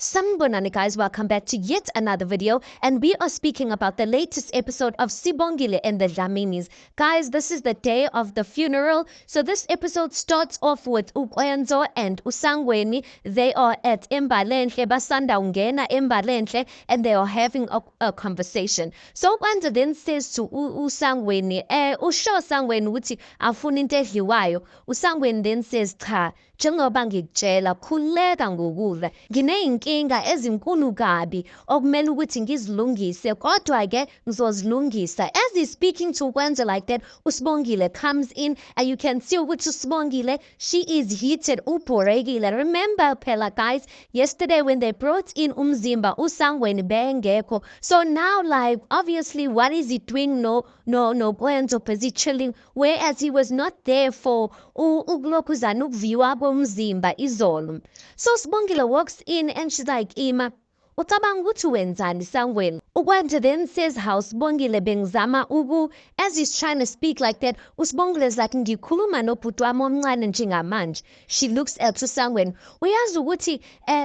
Sanibonani guys, welcome back to yet another video, and we are speaking about the latest episode of Sibongile and the Dlaminis. Guys, this is the day of the funeral. So this episode starts off with uKwenzo and uSangweni. They are at Mbalenhle, basanda ungena Mbalenhle, and they are having a conversation. So uKwenzo then says to uSangweni, usho Sangweni ukuthi afuna into edliwayo. uSangweni then says cha, njengoba ngikutshela khuleka ngokudla, ngineyinkinga ezinkulu kabi okumele ukuthi ngizilungise, kodwa ke ngizozilungisa. As he's speaking to uKwenzo like that, uSibongile comes in and you can see ukuthi uSibongile, she is heated, ubhorekile. Remember phela guys, yesterday when they brought in Umzimba, uSangweni bengekho. So now like obviously what is he doing? No Kwenzo busy chilling, whereas he was not there for ukulokuzana ukuviwa komzimba izolo. So Sibongile walks in and she's like, Ima, ucabanga ukuthi wenzani Sangweni? uKwenzo then says how Sibongile bengizama as he's trying to speak like that, uSibongile is like ngikhuluma nobhuti wami omncane njengamanje. She looks at uSangweni, uyazi ukuthi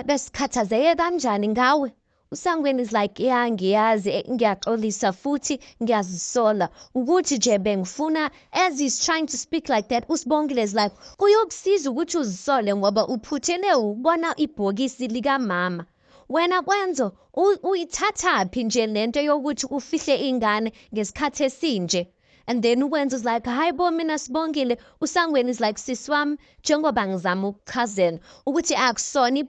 besikhathazeke kanjani ngawe? uSangweni is like, yeah, ngiyazi, ngiyaxolisa futhi ngiyazisola ukuthi nje bengifuna. As he's trying to speak like that, uSibongile is like, kuyokusiza ukuthi uzisole ngoba uphuthele ubona ibhokisi likamama. Wena Kwenzo uyithathaphi nje lento yokuthi ufihle ingane ngesikhathi esinje? And then uKwenzo is like, hayi bo mina Sibongile. uSangweni is like, siswami, njengoba ngizama ukuchazela ukuthi akusona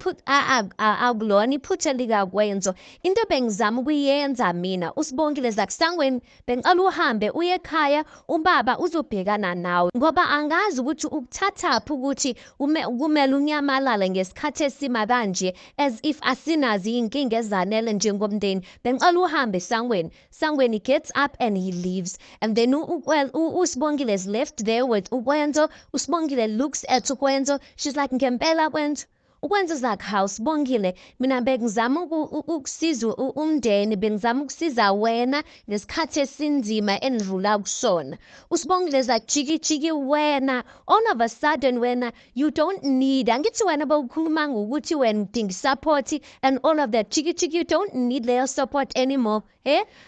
akulona iphutha likaKwenzo, into bengizama ukuyenza mina. uSibongile is like, Sangweni, bengicela uhambe uye ekhaya, ubaba uzobhekana nawe ngoba angazi ukuthi ukuthathaphi ukuthi kumele unyamalale ngesikhathi esima kanje, as if asinazi iy'nkinga ezanele njengomndeni. Bengicela uhambe Sangweni. Sangweni gets up and he leaves, and then uSibongile is left there with uKwenzo. uSibongile looks at uKwenzo. She's like, ngempela Kwenzo? uKwenzo is like, how Sibongile, mina bengizama ukusiza umndeni, bengizama ukusiza wena ngesikhathi esinzima endlula kusona. uSibongile is like, jiki wena, all of a sudden wena, you don't need, angithi wena bawukhuluma ngokuthi wena udinga support and all of that, jiki you don't need their support anymore.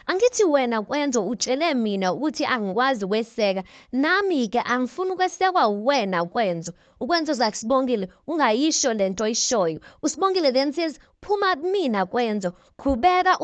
Angithi wena Kwenzo utshele mina ukuthi angikwazi ukweseka, nami-ke angifuni ukwesekwa wena Kwenzo. uKwenzo is like, Sibongile, ungayisho lento oyishoyo. uSibongile then says, phuma kumina Kwenzo, qhubeka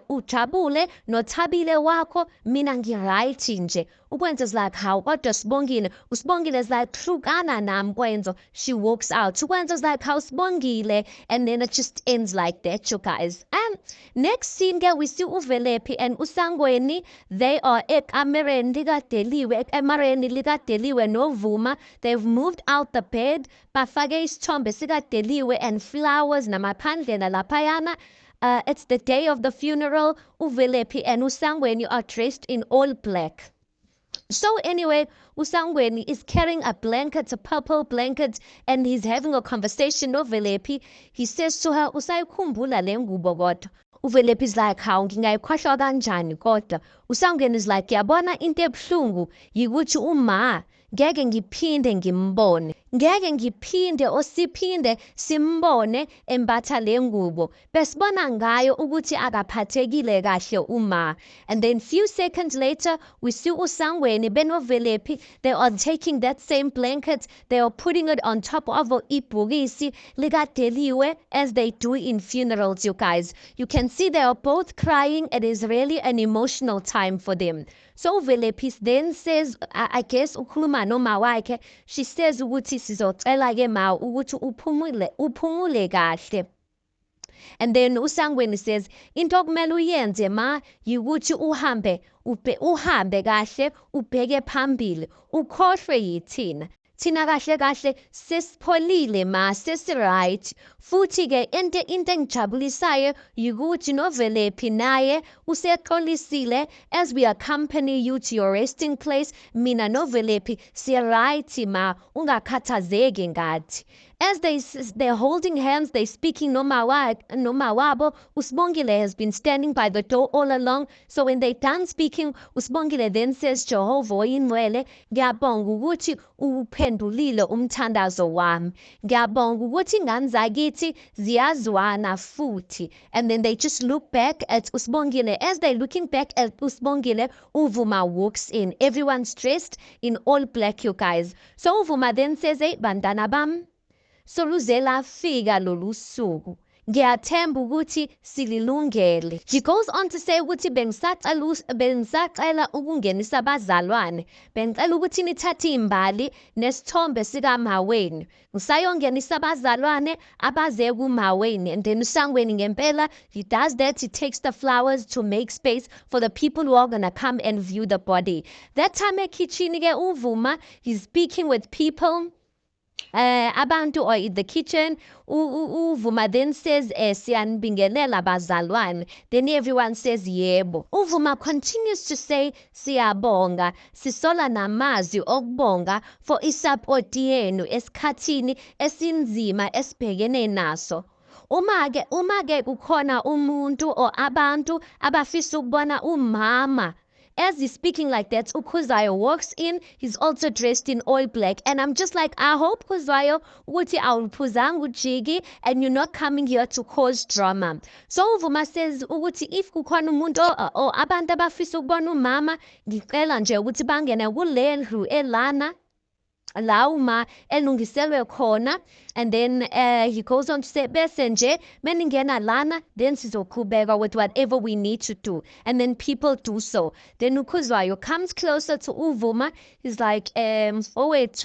ujabule nothabile wakho, mina ngi-right nje. uKwenzo is like, how kodwa Sibongile? uSibongile is like, hlukana nami Kwenzo. She walks out. uKwenzo is like, how Sibongile? And then it just ends like that, you guys. And next scene ke we see uVelephi and uSangweni. They are ekamereni likadeliwe noVuma. They've moved out the bed, bafake isithombe sikadeliwe and flowers namaphandlela laphayana. It's the day of the funeral. uVelephi and uSangweni are dressed in all black. So anyway, uSangweni is carrying a blanket, a purple blanket, and he's having a conversation with uVelephi. He says to her, usayikhumbula le ngubo kodwa? uVelephi is like, hawu ngingayikhohlwa kanjani kodwa? uSangweni is like, yabona into ebuhlungu yikuthi uma ngeke ngiphinde ngimbone, ngeke ngiphinde siphinde simbone embatha le ngubo. Besibona ngayo ukuthi akaphathekile kahle uma. And then few seconds later, we see uSangweni benoVelephi. They are taking that same blanket, they are putting it on top of ibhokisi likadeliwe, as they do in funerals, you guys. You can see they are both crying. It is really an emotional time for them. So uVelephi then says, I guess ukhuluma noma wakhe, she says ukuthi sizocela ke ma ukuthi uphumule kahle. And then uSangweni says, into okumele uyenze ma yikuthi uhambe kahle, ubheke phambili, ukhohlwe yithina. Thina kahle sesipholile ma, sesi-right. Futhi ke into engijabulisayo yikuthi noVelephi naye usexolisile, as we accompany you to your resting place, mina noVelephi siya-right ma, ungakhathazeki ngathi. As they're holding hands, they're speaking Nomawabo. Usbongile has been standing by the door all along. So when they're done speaking, Usbongile then says, Jehovah inwele, ngiyabonga ukuthi uphendulile umthandazo wami. Ngiyabonga ukuthi ingane zakithi ziyazwana futhi. And then they just look back at Usbongile. As they're looking back at Usbongile, Uvuma walks in. Everyone's dressed in all black, you guys. So Uvuma then says, hey, bantwana bam, soluze lafika lolu suku. Ngiyathemba ukuthi sililungele. She goes on to say ukuthi bengisacela ukungenisa abazalwane. Bengicela ukuthi nithathe imbali nesithombe sikamaweni. Ngisayongenisa abazalwane abaze kumaweni. And then usangweni ngempela, he does that. He takes the flowers to make space for the people who are going to come and view the body. That time ekitchini ke Uvuma, he's speaking with people. Abantu or in the kitchen. Uvuma then says, siyanibingelela bazalwane. Then everyone says, yebo. Uvuma continues to say, siyabonga, sisola namazwi okubonga for isapoti yenu esikhathini esinzima esibhekene naso. Uma-ke kukhona umuntu or abantu abafisa ukubona umama. As he's speaking like that, Ukhuzayo walks in. He's also dressed in all black. And I'm just like, I hope, Ukhuzayo, ukuthi awuphuzanga ujiki and you're not coming here to cause drama. So Uvuma says, ukuthi if kukhona umuntu or abantu abafisa ukubona umama, ngicela nje ukuthi bangene kulendlu elana. Lauma elungiselwe khona. And then he goes on to say, bese nje meningena lana, then sizoqhubeka with whatever we need to do. And then people do so. Then Ukhuzayo comes closer to Uvuma. He's like, wait.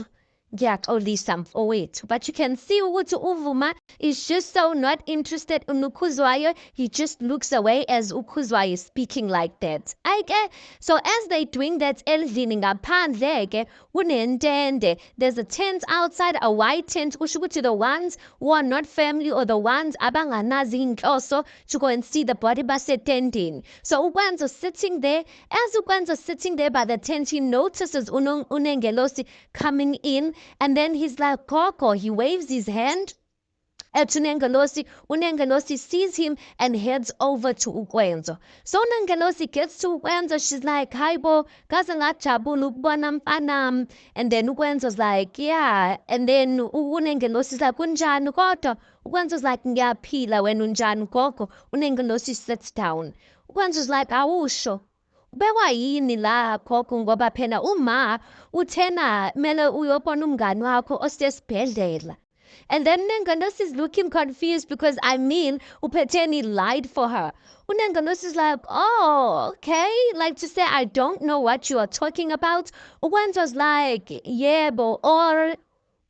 But you can see ukuthi Uvuma is just so not interested in Ukhuzayo. He just looks away as Ukhuzayo is speaking like that. So as they doing that, elvini ngaphandle kunentende. There's a tent outside, a white tent. Kusho ukuthi the ones who are not family or the ones abanganazi inhloso to go and see the body basetendini. So Ukwenzo sitting there. As Ukwenzo sitting there by the tent, he notices Unengelosi coming in. And then he's like, Koko, he waves his hand at Unengelosi. Unengelosi sees him and heads over to Ukwenzo. So Unengelosi gets to Ukwenzo. She's like, hi, bo, kazangajabula ukubona mfanam. And then Ukwenzo's like, yeah. And then Unengelosi's like, unjani kodwa? Ukwenzo's like, ngiyaphila wena unjani gogo? Unengelosi sits down. Ukwenzo's like, awusho. Ubekwa yini la khokho ngoba phela uma uthena mele uyobona umngani wakho osesibhedlela. And then Unengelosi is looking confused because Upeteni lied for her. Unengelosi is like, oh, okay. Like to say, I don't know what you are talking about. Ukwenzo's like, yebo, or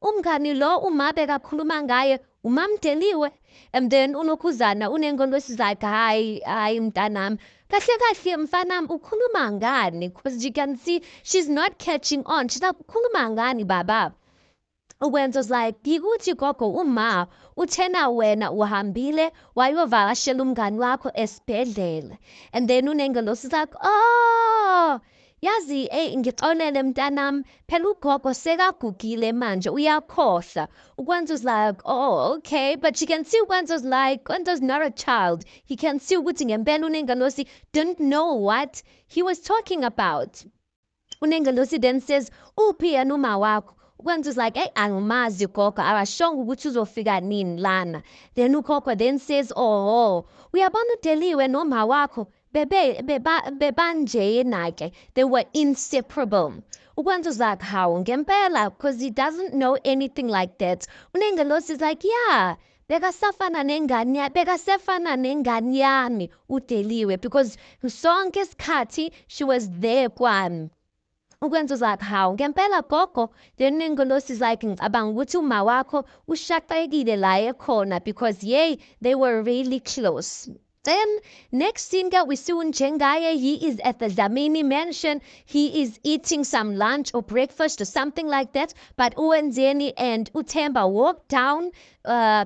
umngani lo uma bekakhuluma ngaye umamdeliwe. And then unokhuzana Unengelosi is like, hayi mntanami. Kahle mfanam ukhuluma ngani? Because you can see she's not catching on. She's like, ukhuluma ngani baba? Ukwenzo's like, ngikuthi gogo uma uthena wena uhambile wayovakashela umngani wakho esibhedlela. And then Unengelosi is like, oh, yazi ngixolele mntanami, phela ugogo sekagugile manje uyakhohlwa. Ukwenzo's like, oh, okay. But you can see Ukwenzo's like, Ukwenzo's not a child. He can see ukuthi ngempela Unengelosi didn't know what he was talking about. Unengelosi then says, uphi yena uma wakho? Ukwenzo's like, hey, angimazi gogo, awashonga ukuthi uzofika nini lana. Then ugogo then says, oh, uyabona udeliwe noma wakho? Bebanjena-ke. They were inseparable. Ukwenzo's like, how ngempela? Because he doesn't know anything like that. Unengelosi is like, yeah, bekasefana nengane yami udeliwe because sonke isikhathi she was there kwami. Ukwenzo's like, how ngempela gogo? Then Unengelosi is like, ngicabanga ukuthi uma wakho ushaqekile la ekhona because yay, they were really close. Then next scene we see Unjengaye. He is at the Dlamini mansion. He is eating some lunch or breakfast or something like that. But Uwenzeni and Uthemba walk down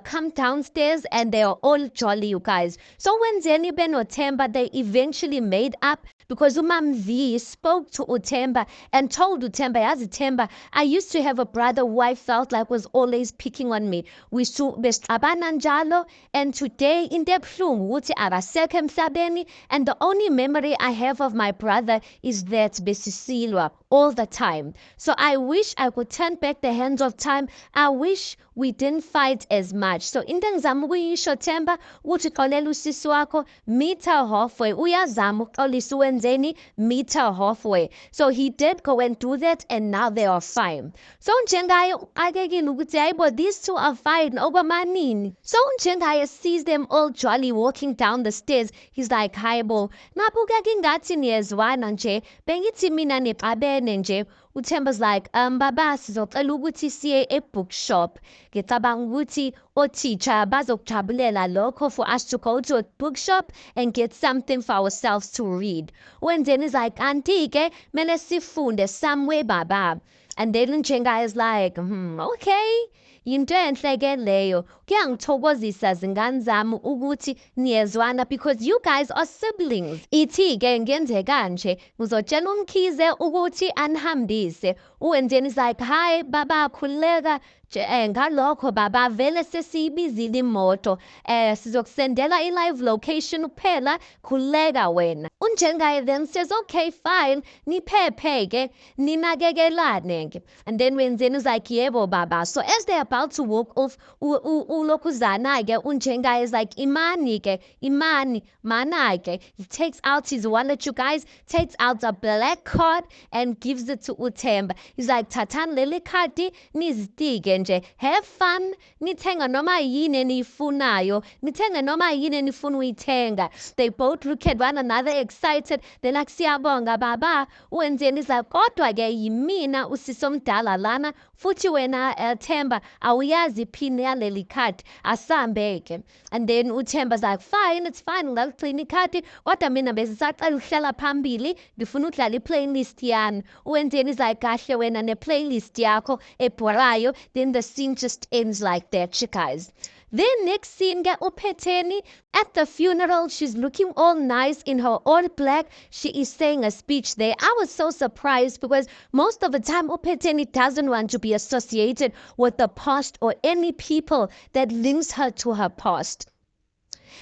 come downstairs and they are all jolly, you guys. So when Zeni Ben Utemba, they eventually made up because Umamzi spoke to Utemba and told Utemba, as Utemba, I used to have a brother who I felt like was always picking on me. We saw Njalo, and today in Dephlung, Wuti Arasekh Emhlabeni, and the only memory I have of my brother is that Besisilwa all the time. So I wish I could turn back the hands of time. I wish we didn't fight as much. So into ngizama ukuyisho Themba ukuthi xolela usisi wakho, meet her halfway. Uyazama ukuxolisa uwenzeni, meet her halfway. So he did go and do that, and now they are fine. So njengaye akekile ukuthi hayibo, these two are fine okwamanini. So njengaye sees them all jolly walking down the stairs. He's like, hayibo, nabuka kingathi niyezwana nje, bengithi mina nixabene nje. Uthemba's like, baba sizocela ukuthi siye e-bookshop. Ngicabanga ukuthi othisha bazokujabulela lokho for us to go to a bookshop and get something for ourselves to read. Wenzeni is like, auntie-ke, mele sifunde somewhere baba. And then Njenga is like, okay. Yinto enhle-ke leyo. Kuyangithokozisa zingane zami ukuthi niyezwana because you guys are siblings. Ithi-ke ngenze kanje, ngizotshela uMkhize ukuthi anihambise. Uwenzeni is like, hi baba, khululeka. Ngalokho baba vele sesiyibizile imoto. Sizokusendela i-live location kuphela, khululeka wena. Unjengaye then says, okay fine, niphephe-ke, ninakekelane-ke. And then wenzeni is like, yebo baba. So as they're about to walk off, ulokhuzana-ke unjengaye is like, imani-ke, imani, mana-ke. He takes out his wallet, you guys, takes out a black card and gives it to Utemba. He's like, thathani leli khadi nizitike nje, have fun, nithenga noma yini enifunayo, nithenga noma yini enifuna uyithenga. They both look at one another excited. They're like, siyabonga baba. Uwenzeni is like, kodwa-ke yimina usisi omdala lana, futhi wena Themba awuyazi iphini yaleli khadi, asambe-ke. And then Utemba's like, fine, it's fine, ngaliklina ikhadi, kodwa mina besisacela ukuhlala phambili, ngifuna udlala i-playlist yami. Uwenzeni is like, kahle wena ne-playlist yakho ebhorayo. Then the scene just ends like that, you guys. Then next scene, get uPhetheni at the funeral. She's looking all nice in her all black. She is saying a speech there. I was so surprised because most of the time uPhetheni doesn't want to be associated with the past or any people that links her to her past.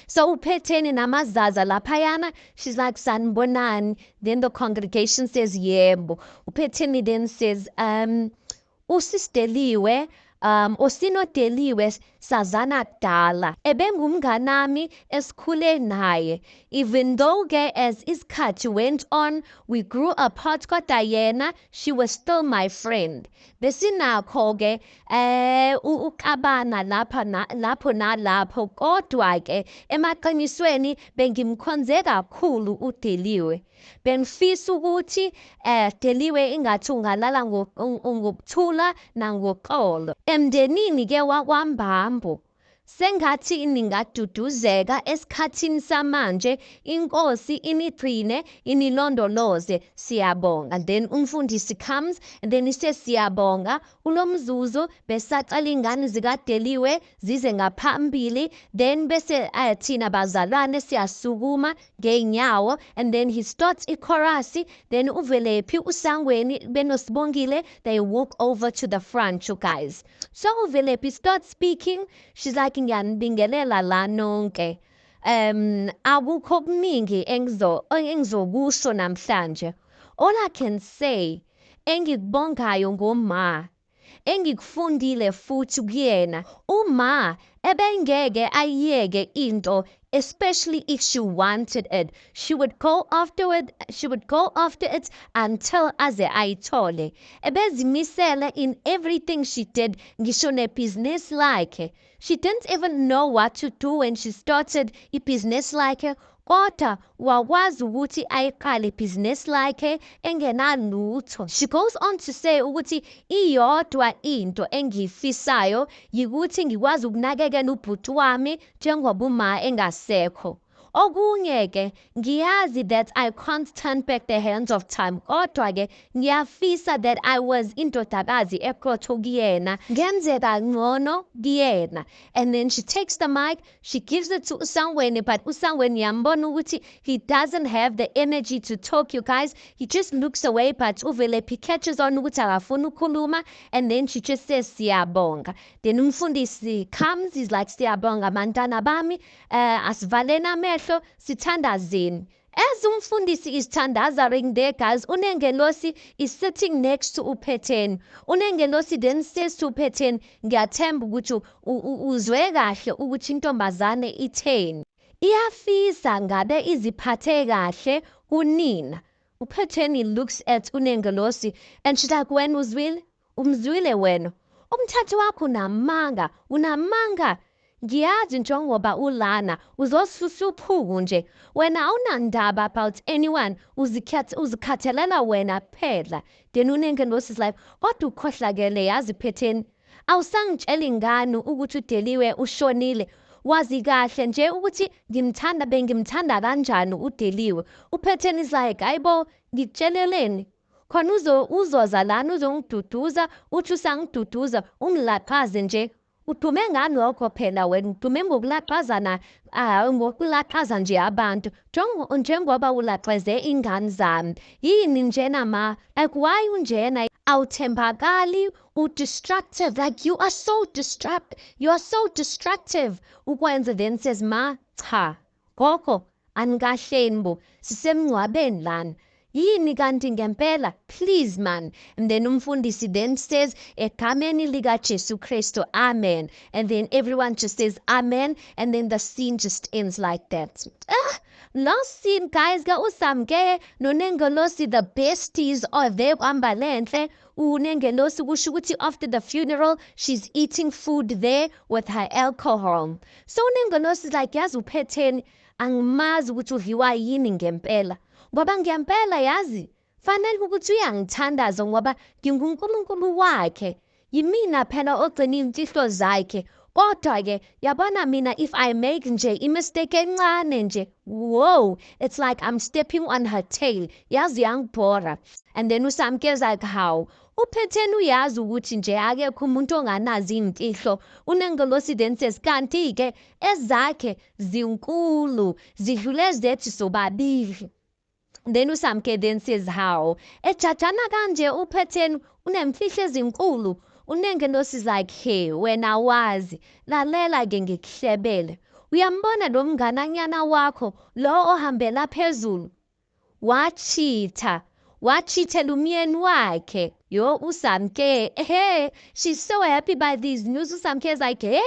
So uPhetheni namazaza laphayana, she's like, sanibonani. Then the congregation says, yebo. uPhetheni then says, usisdeliwe, osinodeliwe sazana kudala, ebengumnganami esikhule naye. Even though-ke as isikhathi went on, we grew apart, kodwa yena, she was still my friend. Besinakho-ke ukabana lapho nalapho, kodwa-ke emaqinisweni bengimkhonze kakhulu uDeliwe. Bengifisa ukuthi Deliwe ingathi ungalala ngokuthula nangoxolo. Emndenini-ke wakwambambo sengathi ningaduduzeka esikhathini samanje, inkosi inigcine inilondoloze, siyabonga. And then umfundisi comes and then he says siyabonga. Ulomzuzu besacala ingane zikaDeliwe zize ngaphambili, then bese thina bazalwane siyasukuma ngeenyawo, and then he starts ichorus. Then uVelephi uSangweni benosibongile, they walk over to the front, you guys. So uVelephi starts speaking. She's like, ngiyanibingelela la nonke. Akukho okuningi engizokusho namhlanje. All I can say, engikubongayo ngoma, engikufundile futhi kuyena, uma ebengeke ayiyeke into, especially if she wanted it. She would go after it until aze ayithole. Ebezimisele in everything she did, ngisho nebhizinisi lakhe. She didn't even know what to do when she started ibhizinisi lakhe. Kodwa wakwazi ukuthi ayiqale ibhizinisi lakhe engenalutho. She goes on to say ukuthi iyodwa into engiyifisayo yikuthi ngikwazi ukunakekela ubhuti wami njengoba uma engasekho. Okunye-ke ngiyazi that I can't turn back the hands of time. Kodwa-ke ngiyafisa that I was indodakazi eqotho kuyena ngenzeka ngcono kuyena. And then she takes the mic, she gives it to uSangweni, but uSangweni yambona ukuthi he doesn't have the energy to talk, you guys. He just looks away, but uVelaphi catches on ukuthi akafuni ukukhuluma, and then she just says siyabonga. Then umfundisi comes, he's like siyabonga bantwana bami, asivaleni amehlo sithandazeni. As umfundisi is tandazaring there, guys, unengelosi is sitting next to uPhetheni. Unengelosi then says to uPhetheni, ngiyathemba ukuthi uzwe kahle ukuthi intombazane itheni. Iyafisa ngabe iziphathe kahle kunina. uPhetheni looks at unengelosi and she's like, wena uzwile? Umzwile wena? Umthetho wakho unamanga. Ngiyazi njengoba ulana uzosusa uphuku nje. Wena awunandaba about anyone, uzikhathalela wena phela. Then unengelosi is like, kodwa ukhohlakele yazi Phetheni. Awusangitsheli ngani ukuthi uDeliwe ushonile. Wazi kahle nje ukuthi bengimthanda kanjani uDeliwe. uPhetheni is like, hayibo ngikutsheleleni. Khona uzoza lana uzongiduduza, uthi usangiduduza ungilaphaze nje. Udume ngani lokho phela wena? Udume ngokulaphazana, ngokulaphaza nje abantu. Njengoba ulapheze ingane zami. Yini njena ma? Like why unjena? Awuthembakali, u-destructive. Like you are so destructive. Ukwenza then says ma, cha, gogo, anikahleni bo. Sisemngcwabeni lana. Yini kanti ngempela? Please man. And then umfundisi then says, egameni likaJesu Kristu, amen. And then everyone just says amen. And then the scene just ends like that. Last scene, guys, ga uSamke noNengelosi, the besties are there kwambalenhle. uNengelosi kusho ukuthi after the funeral, she's eating food there with her alcohol. So uNengelosi is like, yazi uPhetheni, angimazi ukuthi udliwa yini ngempela. Ngoba ngempela yazi, fanele ukuthi uyangithandaza ngoba nginguNkulunkulu wakhe. Yimina phela ogcina imfihlo zakhe. Kodwa-ke yabona mina if I make nje imistake encane nje, whoa, it's like I'm stepping on her tail. Yazi yangibhora. And then uSamke is like, how? uPhetheni uyazi ukuthi nje akekho umuntu onganazi imfihlo. uNengelosi then says, kanti-ke ezakhe zinkulu, zidlule zethu sobabili. Then uSamke then says, how? Ejajana kanje uPhetheni unemfihlo ezinkulu. uNengelosi is like, hey, wena wazi, lalela-ke ngikuhlebele. Uyambona lo mngananyana wakho, lo ohambela phezulu? Wachithela umyeni wakhe. Yo, uSamke, hey, she's so happy by these news. uSamke is like, hey?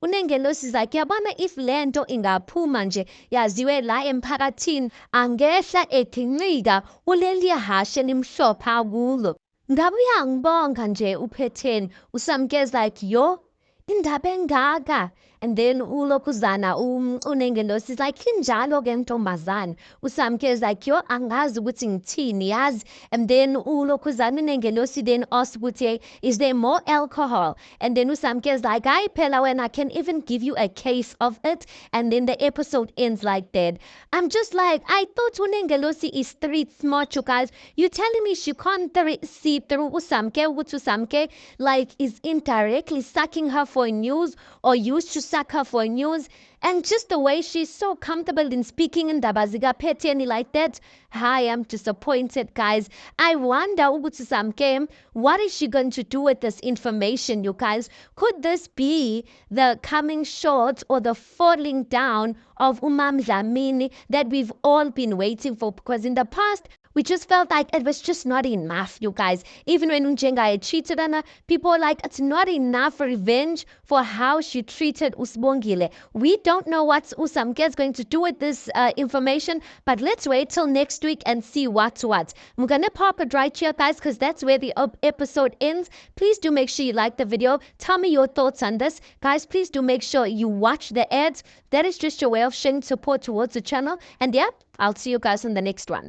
uNengelosi is like, yabona if lento ingaphuma nje yaziwe la emphakathini, angehla ethincika uleliya hashe limhlopha kulo. Ngabe uyangibonga nje uPhetheni. uSamke is like, yo, indaba engaka. And then ulokhuzana uNengelosi is like, injalo-ke ntombazane. uSamke is like, yo, angazi ukuthi ngithini yazi. And then ulokhuzana uNengelosi then asks ukuthi, is there more alcohol? And then uSamke is like, hayi phela wena, I can even give you a case of it. And then the episode ends like that. I'm just like, I thought uNengelosi is street smart, you guys. You telling me she can't see through uSamke, ukuthi uSamke like is indirectly sucking her for news or used to suck her for news, and just the way she's so comfortable in speaking in Dabazika Phetheni like that. I am disappointed, guys. I wonder ukuthi Samke, what is she going to do with this information, you guys? Could this be the coming short or the falling down of Umam Dlamini that we've all been waiting for? Because in the past, we just felt like it was just not enough, you guys. Even when Njenga had cheated on her, people were like, it's not enough revenge for how she treated Usibongile. We don't know what Usamke is going to do with this information, but let's wait till next week and see what's what. I'm going to pop it right here, guys, because that's where the episode ends. Please do make sure you like the video. Tell me your thoughts on this. Guys, please do make sure you watch the ads. That is just your way of showing support towards the channel. And yeah, I'll see you guys in the next one.